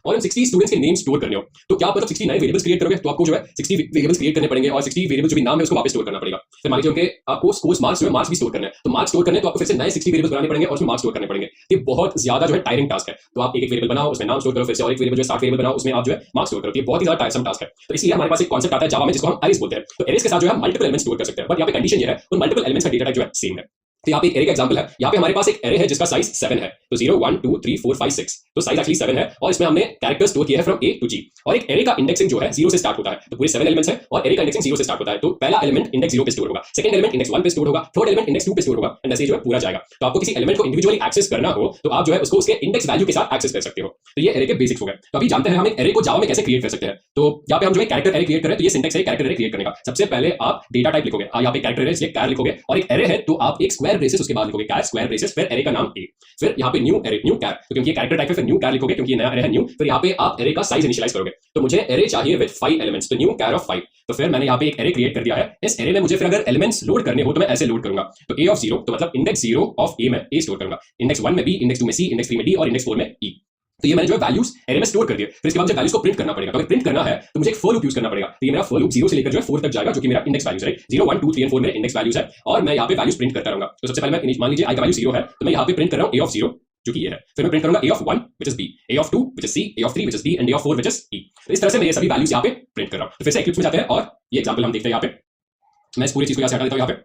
और इन 60 स्टूडेंट्स के name store करने हो, तो क्या आप मतलब 60 नए वेरिएबल्स क्रिएट करोगे? तो आपको जो है 60 वेरिएबल्स क्रिएट करने पड़ेंगे और 60 वेरिएबल जो भी नाम है उसको वापस स्टोर करना पड़ेगा। फिर मान लीजिए उनके आपको कोर्स मार्क्स जो है मार्क्स भी स्टोर करना है, तो मार्क्स स्टोर करने तो आपको फिर से नए 60 वेरिएबल्स बनाने पड़ेंगे और उसमें मार्क्स स्टोर करने पड़ेंगे। ये बहुत ज्यादा जो है टायरिंग टास्क है। तो आप एक वेरिएबल बनाओ, उसमें नाम स्टोर करो, फिर से और एक वेरिएबल जो है 60 वेरिएबल बनाओ, उसमें आप जो है मार्क्स स्टोर करो। ये बहुत ही ज्यादा टायरसम टास्क है। तो इसलिए हमारे पास एक कॉन्सेप्ट आता है जावा में जिसको हम अरेज बोलते हैं। तो अरेज के साथ जो है मल्टीपल एलिमेंट्स स्टोर कर सकते हैं, बट यहाँ पे कंडीशन ये है उन मल्टीपल एलिमेंट्स का डेटा टाइप जो है सेम है। तो यहाँ पे एरे का एग्जांपल है, यहाँ पे हमारे पास एक एरे है जिसका साइज 7 है, तो 0 1 2 3 4 5 6, तो साइज एक्चुअली 7 है और इसमें हमने कैरेक्टर स्टोर किया है फ्रॉम ए टू जी। और एक एरे का इंडेक्सिंग जो है 0 से स्टार्ट होता है, तो पूरे 7 एलिमेंट्स है और एरे का इंडेक्सिंग 0 से स्टार्ट होता है। तो पहला एलिमेंट इंडेक्स 0 पे स्टोर होगा, सेकंड एलिमेंट इंडेक्स 1 पे स्टोर होगा, थर्ड एलिमेंट इंडेक्स 2 पे स्टोर होगा, एंड ऐसे जो है पूरा जाएगा। तो आपको किसी एलिमेंट को इंडिविजुअली एक्सेस करना हो तो आप जो है उसको उसके इंडेक्स वैल्यू के साथ एक्सेस कर सकते हो। तो ये एरे के बेसिक्स हो गए। तो अभी जानते हैं हम एक एरे को जावा में कैसे क्रिएट कर सकते हैं। तो यहाँ पे हम जो है कैरेक्टर एरे क्रिएट करें, तो ये सिंटेक्स है कैरेक्टर एरे क्रिएट करने का। सबसे पहले आप डेटा टाइप लिखोगे, यहाँ पे कैरेक्टर एरे इसलिए कैर लिखोगे, और एक एरे है तो आप एक स्क्वायर ब्रेसेस उसके बाद लिखोगे, कैर स्क्वायर ब्रेसेस, फिर एरे का नाम ए, फिर यहाँ पे न्यू एरे न्यू कैर, तो क्योंकि कैरेक्टर टाइप है फिर न्यू कैर लिखोगे क्योंकि ये नया एरे है न्यू। फिर यहाँ पे आप एरे का साइज इनिशियलाइज करोगे, तो मुझे एरे चाहिए विद 5 एलिमेंट्स, तो न्यू कैर ऑफ 5। तो फिर मैंने यहाँ पे एक एरे क्रिएट कर दिया है। इस एरे में मुझे फिर अगर एलिमेंट्स लोड करने हो तो मैं ऐसे लोड करूंगा, तो ए ऑफ 0, तो मतलब इंडेक्स 0 ऑफ ए में ए स्टोर करूंगा, इंडेक्स 1 में बी, इंडेक्स 2 में सी, इंडेक्स 3 में डी और इंडेक्स 4 में ई। तो ये मैंने जो है वैल्यूज एरे में स्टोर कर दिए। फिर इसके बाद मुझे वैल्यूज को प्रिंट करना पड़ेगा। तो अगर प्रिंट करना है तो मुझे एक फॉर लूप यूज करना पड़ेगा। तो ये मेरा फॉर लूप 0 से लेकर जो है 4 तक जाएगा, जो कि मेरा इंडेक्स वैल्यूज है। 0 1 2 3 और 4 मेरे इंडेक्स वैल्यूज है और मैं यहाँ पे वैल्यूज प्रिंट करता रहूंगा। तो सबसे पहले मैं मान लीजिए आई का वैल्यू 0 है, तो मैं यहाँ पे प्रिंट कर रहा हूँ ए ऑफ 0 जो कि ये है। फिर मैं प्रिंट करूंगा A of 1 which is B, A of 2 which is C, A of 3 which is D and A of 4 which is E. तो इस तरह से मैं ये सभी वैल्यूज यहाँ पे प्रिंट कर रहा हूँ। तो फिर से एक्लिप्स में जाते हैं और ये एग्जांपल हम देखते हैं। यहाँ पे मैं इस पूरी चीज को यहाँ से हटा देता हूँ। यहाँ पे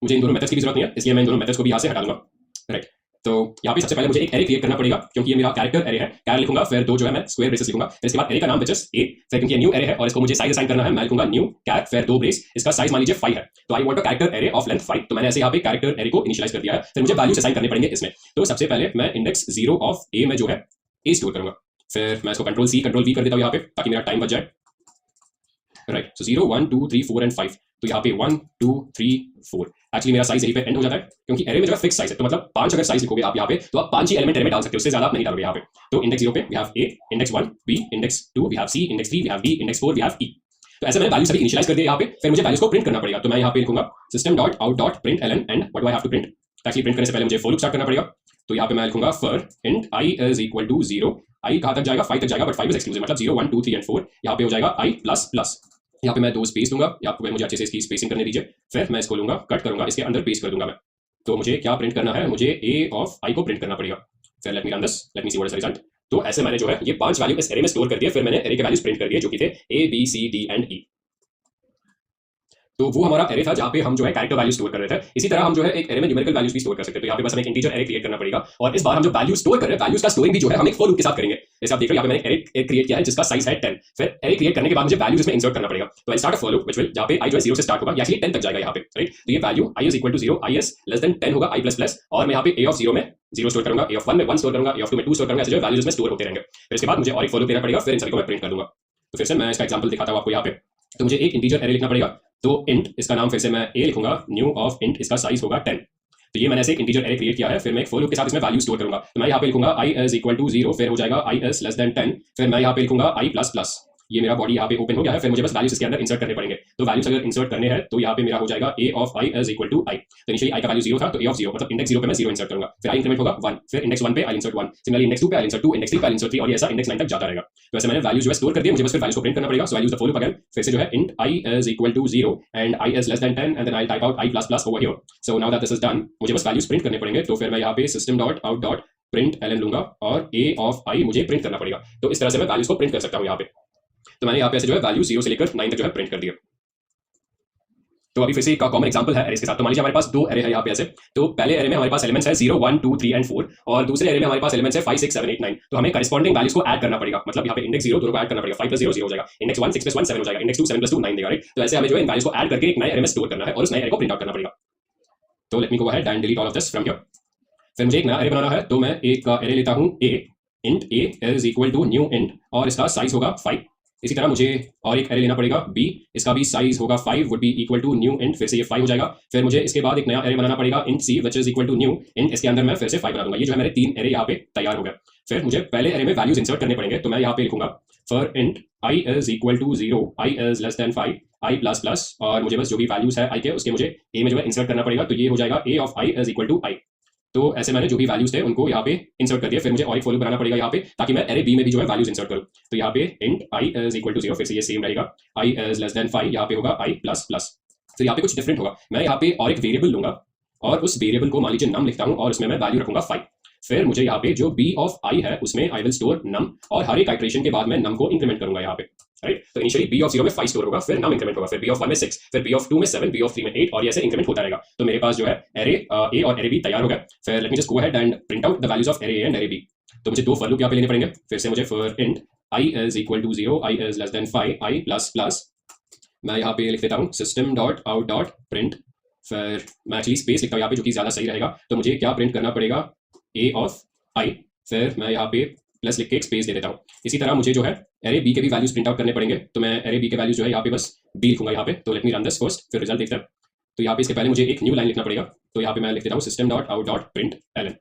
मुझे इन दोनों मेथड्स की भी जरूरत नहीं है, इसलिए मैं इन दोनों मेथड्स को भी यहाँ से हटा दूंगा। राइट, तो यहाँ पे सबसे पहले मुझे एक एरे क्रिएट करना पड़ेगा क्योंकि ये मेरा कैरेक्टर एरे है। कैर लिखूंगा, फिर दो जो है मैं स्क्वायर ब्रेसेस लिखूंगा, फिर इसके बाद एरे का नाम विच इज ए, फिर क्योंकि ये न्यू एरे है और इसको मुझे साइज असाइन करना है, मैं लिखूंगा न्यू कैर, फिर दो ब्रेस, इसका साइज मान लीजिए 5 है, तो I want a character array of length 5। तो मैंने ऐसे यहाँ पे कैरेक्टर एरे को इनिशियलाइज कर दिया है। फिर मुझे वैल्यूज असाइन करने पड़ेंगे इसमें। तो सबसे पहले मैं इंडेक्स 0 ऑफ ए में जो है ए स्टोर करूंगा, फिर मैं इसको कंट्रोल सी कंट्रोल वी कर देता हूँ यहाँ पे ताकि मेरा टाइम बच जाए। राइट, सो 0 1 2 3 4 एंड 5, तो यहाँ पे 1 2 3 4 एक्चुअली मेरा साइज यहीं पे एंड हो जाता है क्योंकि एरे में जो है फिक्स साइज है। तो मतलब 5 अगर साइज लिखोगे आप यहाँ पे तो आप 5 ही एलिमेंट एरे में डाल सकते हो, उससे ज्यादा आप नहीं डालोगे यहाँ पे। तो इंडेक्स 0 पे we have A, index 1 B, index 2 we have C, index 3 we have D, index 4 we have E. तो ऐसे मैंने वैल्यू सभी इनिशियलाइज कर दिए यहाँ पे। फिर मुझे वैल्यूज को प्रिंट करना पड़ेगा, तो मैं यहाँ पे लिखूंगा system dot out dot print ln and what do I have to print. Actually print करने से पहले मुझे फॉर लूप स्टार्ट करना पड़ेगा। तो यहाँ पे मैं लिखूंगा for int I is equal to 0, I कहाँ तक जाएगा 5 तक जाएगा, बट 5 इज एक्सक्लूसिव, मतलब 0 1 2 3 एंड 4 यहाँ पे हो जाएगा आई प्लस प्लस। यहाँ पे मैं दो स्पेस दूंगा, आपको मुझे अच्छे से इसकी स्पेसिंग करने दीजिए। फिर मैं इसको लूंगा, कट करूंगा, इसके अंदर पेस्ट कर दूंगा मैं। तो मुझे क्या प्रिंट करना है, मुझे ए ऑफ आई को प्रिंट करना पड़ेगा। फिर let me run this, let me see what is the result. तो ऐसे मैंने जो है ये 5 वैल्यू इस एरे में स्टोर कर दिए। फिर मैंने एरे के वैल्यूज प्रिंट कर दिए जो कि थे A B C D and E. तो वो हमारा एरे था जहाँ पे हम जो है कैरेक्टर वैल्यू स्टोर कर रहे थे। इसी तरह हम जो है एक एरे में न्यूमेरिकल वैल्यूज भी स्टोर कर सकते हैं। तो यहाँ पे बस हमें एक इंटीजर एरे क्रिएट करना पड़ेगा और इस बार हम जो वैल्यू स्टोर कर रहे हैं वैल्यूज का स्टोरिंग भी जो है हम एक फॉर लूप के साथ करेंगे। जैसे आप देख रहे हो यहाँ पे मैंने एरे क्रिएट किया है जिसका साइज है 10। फिर एरे क्रिएट करने के बाद मुझे वैल्यूज में इंसर्ट करना पड़ेगा। तो I start a for loop which will जहाँ पे आई जो है 0 से स्टार्ट होगा, या एक्चुअली 10 तक जाएगा यहाँ पे। राइट, तो ये value I is equal to 0, I is less than 10 होगा, आई प्लस प्लस, और मैं यहाँ पे ए ऑफ 0 में 0 स्टोर करूंगा, ए ऑफ 1 में 1 स्टोर करूंगा, ए ऑफ 2 में 2 स्टोर करूंगा। ऐसे जो वैल्यूज में स्टोर होते रहेंगे। फिर इसके बाद मुझे और एक फॉर लूप देना पड़ेगा, फिर इन सभी को मैं प्रिंट कर दूंगा। तो फिर से मैं इसका एग्जांपल दिखाता हूँ आपको यहाँ पे। तो मुझे एक इंटीजर एरे लिखना पड़ेगा, तो इंट इसका नाम फिर से मैं ए लिखूंगा, न्यू ऑफ इंट इसका साइज होगा 10। तो ये मैंने ऐसे एक इंटीजर एरे क्रिएट किया है। फिर मैं एक फॉर लूप के साथ इसमें वैल्यू स्टोर करूंगा। तो मैं यहाँ पे लिखूंगा आई इज इक्वल टू 0, फिर हो जाएगा आई इज लेस देन 10, फिर मैं यहाँ पे लिखूंगा आई प्लस प्लस। ये मेरा बॉडी यहाँ पे ओपन हो गया है। फिर मुझे बस वैल्यूज इसके अंदर इंसर्ट करने पड़ेंगे। तो वैल्यूज अगर इंसर्ट करने हैं तो यहाँ पे मेरा हो जाएगा A of I is equal to I. तो इनिशियली आई का वैल्यू 0 था, तो ए ऑफ 0 मतलब इंडेक्स 0 पे मैं 0 इंसर्ट करूंगा, फिर आई इंक्रीमेंट होगा 1, फिर इंडेक्स 1 पे आई इंसर्ट 1, सिमिलरली इंडेक्स 2 पे आई इंसर्ट 2, इंडेक्स 3 पे आई इंसर्ट 3 और ये ऐसा इंडेक्स 9 तक जाता रहेगा। तो ऐसे मैंने वैल्यूज जो है स्टोर कर दिए, मुझे बस फिर वैल्यूज को प्रिंट करना पड़ेगा। So values the for loop again, फिर से जो है int I is equal to 0 and I is less than 10 and then I type out I plus plus over here. So now that this is done, मुझे बस values print करने पड़ेंगे। तो फिर मैं यहाँ पे system dot out dot print ln लूंगा और ए ऑफ आई मुझे प्रिंट करना पड़ेगा। तो इस तरह से मैं वैल्यूज को प्रिंट कर सकता हूँ यहाँ पे। तो मैंने यहाँ पे ऐसे जो है वैल्यू 0 से लेकर 9 तक जो है प्रिंट कर दिया। तो अभी फिर से एक कॉमन एग्जांपल है एरेस के साथ। तो मान लीजिए हमारे पास दो एरे है यहाँ पे ऐसे। तो पहले एरे में हमारे पास एलिमेंट्स है 0 1 2 3 एंड 4 और दूसरे एरे में हमारे पास एलिमेंट्स है 5 6 7 8 9। तो हमें करेस्पॉन्डिंग वैल्यूज को ऐड करना पड़ेगा। मतलब यहाँ पे इंडेक्स 0 दोनों को ऐड करना पड़ेगा। 5 प्लस 0 0 हो जाएगा, इंडेक्स 1 6 प्लस 1 7 हो जाएगा, इंडेक्स 2 7 प्लस 2 9 देगा। राइट, तो ऐसे हमें जो है इन वैल्यूज को ऐड करके एक नए एरे में स्टोर करना है और उस नए एरे को प्रिंट आउट करना पड़ेगा। तो let me go ahead and delete all of this from here. फिर मुझे एक नया एरे बनाना है, तो मैं एक एरे लेता हूँ A, int A is equal to new int और इसका साइज होगा 5। इसी तरह मुझे और एक एरे लेना पड़ेगा बी, इसका भी साइज होगा 5, would be equal to new int, फिर से ये 5 हो जाएगा। फिर मुझे इसके बाद एक नया एरे बनाना पड़ेगा int C which is equal to new int, इसके अंदर मैं फिर से 5 बना दूंगा। ये जो है मेरे 3 एरे यहाँ पे तैयार हो गए। फिर मुझे पहले एरे में वैल्यूज इंसर्ट करने पड़ेंगे। तो मैं यहाँ पे लिखूंगा for int I is equal to 0, I is less than 5, I plus plus, और मुझे बस जो भी वैल्यूज है आई के उसके मुझे ए में जो है इंसर्ट करना पड़ेगा। तो ये हो जाएगा A of I is equal to I. तो ऐसे मैंने जो भी वैल्यूज थे उनको यहाँ पे इंसर्ट कर दिया। फिर मुझे और एक फॉर लूप बनाना पड़ेगा यहाँ पे, ताकि मैं एरे बी में भी जो है वैल्यूज इंसर्ट करूँ। तो यहाँ पे int I is equal to 0, फिर से ये सेम रहेगा, आई इज लेस देन 5, यहाँ पे होगा आई प्लस प्लस। फिर यहाँ पे कुछ डिफरेंट होगा, मैं यहाँ पे और एक वेरिएबल लूंगा और उस वेरिएबल को मान लीजिए नम लिखता हूँ और उसमें मैं वैल्यू रखूंगा 5। फिर मुझे यहाँ पे जो बी ऑफ आई है उसमें आई विल स्टोर नम, और हर एक आइट्रेशन के बाद मैं नम को इंक्रीमेंट करूंगा यहाँ पे, राइट। तो इनिशियली बी ऑफ 0 में 5 स्टोर होगा, फिर नम इंक्रीमेंट होगा, फिर बी ऑफ 1 में 6, फिर बी ऑफ 2 में 7, बी ऑफ 3 में 8, और ये ऐसे इंक्रीमेंट होता रहेगा। तो मेरे पास जो है एरे ए और एरे बी तैयार हो गया। फिर let me just go ahead and print out the values of array A and array B. तो मुझे दो फॉर लूप यहाँ पे लेने पड़ेंगे। फिर से मुझे for int I is equal to 0, I is less than 5, I plus plus, मैं यहाँ पे लिख देता हूँ system dot out dot print. फिर मैं एक्चुअली स्पेस लिखता हूँ यहाँ पे, जो कि ज्यादा सही रहेगा। तो मुझे क्या प्रिंट करना पड़ेगा, ए ऑफ आई, फिर मैं यहाँ पे प्लस लिख के एक स्पेस दे देता हूँ। इसी तरह मुझे जो है एरे बी के भी वैल्यूज प्रिंट आउट करने पड़ेंगे। तो मैं एरे बी के वैल्यूज जो है यहाँ पे बस बी लिखूंगा यहाँ पे। तो let me run this first, फिर रिजल्ट देखते हैं। तो यहाँ पे इसके पहले मुझे एक न्यू लाइन लिखना पड़ेगा। तो यहाँ पे मैं लिख देता हूँ system dot out dot print Elon,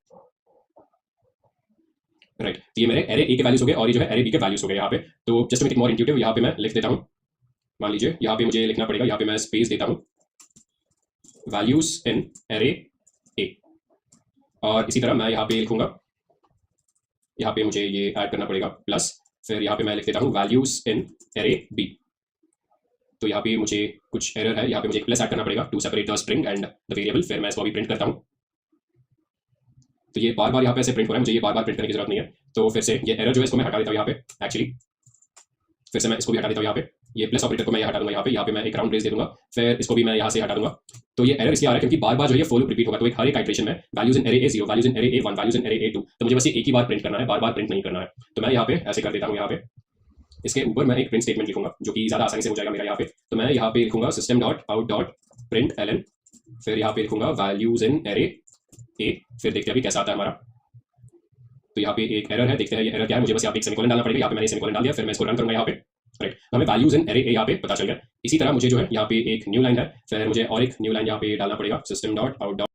right. तो ये मेरे एरे ए के वैल्यूज हो गए और ये जो है एरे बी के वैल्यूज हो गए यहाँ पे। तो just to make it more intuitive यहाँ पे मैं लिख देता हूँ, मान लीजिए यहाँ पे मुझे लिखना पड़ेगा, यहाँ पे मैं स्पेस देता हूँ वैल्यूज इन एरे ए, और इसी तरह मैं यहाँ पे लिखूंगा, यहाँ पे मुझे ये ऐड करना पड़ेगा प्लस, फिर यहाँ पे मैं लिख देता हूँ वैल्यूज इन एरे बी। तो यहाँ पे मुझे कुछ एरर है, यहाँ पे मुझे एक प्लस ऐड करना पड़ेगा to separate the string and the variable. फिर मैं इसको अभी प्रिंट करता हूँ। तो ये बार बार यहाँ पे ऐसे प्रिंट हो रहा है, मुझे ये बार बार प्रिंट करने की जरूरत नहीं है। तो फिर से ये एरर जो है इसको मैं हटा देता हूँ यहाँ पे एक्चुअली। फिर से मैं इसको भी हटा देता हूँ यहाँ पे, ये प्लस ऑपरेटर को मैं हटा दूंगा यहाँ पे मैं एक राउंड रेस दे दूंगा। फिर इसको भी मैं यहाँ से हटा दूंगा। तो ये एरर इसलिए आ रहा है क्योंकि बार बार जो ये फॉर लूप रिपीट होगा। तो एक हर एक आइट्रेशन में values in array A 0, values in array A 1, values in array A 2, तो मुझे बस ये एक ही बार प्रिंट करना है, बार बार प्रिंट नहीं करना है। तो मैं यहाँ पे ऐसे कर देता हूँ, यहाँ पे इसके ऊपर मैं एक प्रिंट स्टेटमेंट लिखूंगा जो कि ज्यादा आसानी से हो जाएगा मेरा यहाँ पे। तो मैं यहाँ पे लिखूंगा system dot out dot print Elon, फिर यहाँ पे लिखूंगा वैल्यूज इन एरे ए, फिर देखते हैं अभी कैसा आता है हमारा। तो यहाँ पे एक एरर है, देखते हैं ये एरर क्या है। मुझे बस यहाँ पे एक सेमीकोलन डालना पड़ेगा, यहाँ पे मैंने सेमीकोलन डाल दिया। फिर मैं इसको रन करूंगा यहाँ पे, राइट। तो हमें वैल्यूज इन एरे ए यहाँ पे पता चल गया। इसी तरह मुझे जो है यहाँ पे एक न्यू लाइन है, फिर मुझे और एक न्यू लाइन यहाँ पे डालना पड़ेगा सिस्टम डॉट आउट डॉट